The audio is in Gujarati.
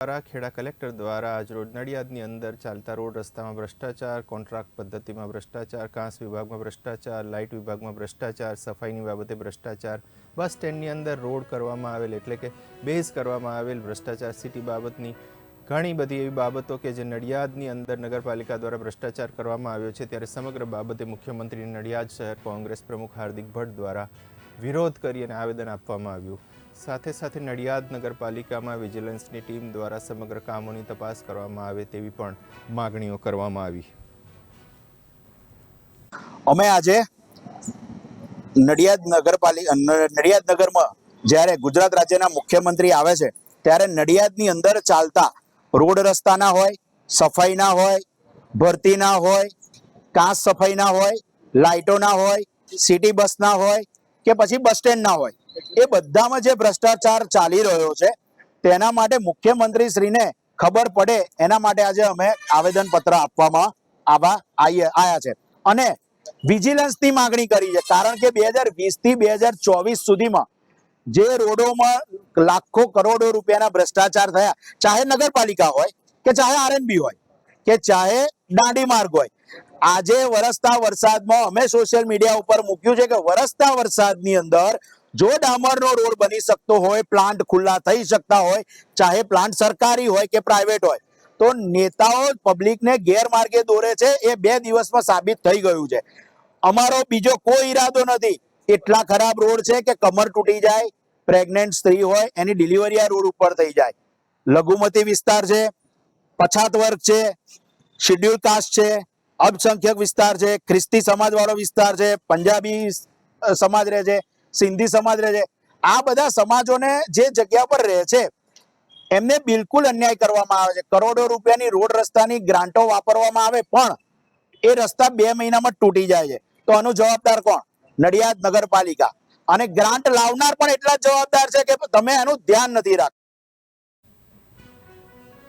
દ્વારા ખેડા કલેક્ટર દ્વારા આજરોજ નડિયાદની અંદર ચાલતા રોડ રસ્તામાં ભ્રષ્ટાચાર, કોન્ટ્રાક્ટ પદ્ધતિમાં ભ્રષ્ટાચાર, કાંસ વિભાગમાં ભ્રષ્ટાચાર, લાઇટ વિભાગમાં ભ્રષ્ટાચાર, સફાઈની બાબતે ભ્રષ્ટાચાર, બસ સ્ટેન્ડની અંદર રોડ કરવામાં આવેલ એટલે કે બેઝ કરવામાં આવેલ ભ્રષ્ટાચાર સિટી બાબતની ઘણી બધી એવી બાબતો કે જે નડિયાદની અંદર નગરપાલિકા દ્વારા ભ્રષ્ટાચાર કરવામાં આવ્યો છે, ત્યારે સમગ્ર બાબતે મુખ્યમંત્રી નડિયાદ શહેર કોંગ્રેસ પ્રમુખ હાર્દિક ભટ્ટ દ્વારા વિરોધ કરી અને આવેદન આપવામાં આવ્યું। સાથે સાથે નડિયાદ નગરપાલિકામાં વિજિલન્સની ટીમ દ્વારા સમગ્ર કામોની તપાસ કરવામાં આવે તેવી પણ માગણીઓ કરવામાં આવી। અમે આજે નડિયાદ નગરમાં જ્યારે ગુજરાત રાજ્યના મુખ્યમંત્રી આવે છે ત્યારે નડિયાદની અંદર ચાલતા રોડ રસ્તાના હોય, સફાઈના હોય, ભરતીના હોય, કાંસ સફાઈના હોય, લાઇટોના હોય, સિટી બસના હોય કે પછી બસ સ્ટેન્ડના હોય, એ બધામાં જે ભ્રષ્ટાચાર ચાલી રહ્યો છે તેના માટે મુખ્યમંત્રી શ્રીને ખબર પડે એના માટે આજે અમે આવેદન પત્ર આપવામાં આવ્યા છે અને વિજિલન્સની માંગણી કરી છે। કારણ કે 2020 થી 2024 સુધીમાં જે રોડોમાં લાખો કરોડો રૂપિયાના ભ્રષ્ટાચાર થયા, ચાહે નગરપાલિકા હોય કે ચાહે આરએનબી હોય કે ચાહે દાંડી માર્ગ હોય, આજે વરસતા વરસાદમાં અમે સોશિયલ મીડિયા ઉપર મૂક્યું છે કે વરસતા વરસાદની અંદર જો ડામરનો રોડ બની શકતો હોય, પ્લાન્ટ ખુલ્લા થઈ શકતા હોય, ચાહે પ્લાન્ટ સરકારી હોય કે પ્રાઇવેટ હોય, તો નેતાઓ પબ્લિકને ગેરમાર્ગે દોરે છે। એ 2 દિવસમાં સાબિત થઈ ગયું છે। અમારો બીજો કોઈ ઈરાદો નથી। એટલા ખરાબ રોડ છે કે કમર તૂટી જાય, પ્રેગ્નેન્ટ સ્ત્રી હોય એની ડિલિવરી આ રોડ ઉપર થઈ જાય। લઘુમતી વિસ્તાર છે, પછાત વર્ગ છે, શેડ્યુલ કાસ્ટ છે, અલ્પસંખ્યક વિસ્તાર છે, ખ્રિસ્તી સમાજ વાળો વિસ્તાર છે, પંજાબી સમાજ રહે છે, સિંધી સમાજ રહે છે। આ બધા સમાજોને જે જગ્યા પર રહે છે એમને બિલકુલ અન્યાય કરવામાં આવે છે। કરોડો રૂપિયાની રોડ રસ્તાની ગ્રાન્ટો વાપરવામાં આવે પણ એ રસ્તા 2 મહિનામાં તૂટી જાય છે। તો આનું જવાબદાર કોણ? નડિયાદ નગરપાલિકા। અને ગ્રાન્ટ લાવનાર પણ એટલા જ જવાબદાર છે કે તમે એનું ધ્યાન નથી રાખતા।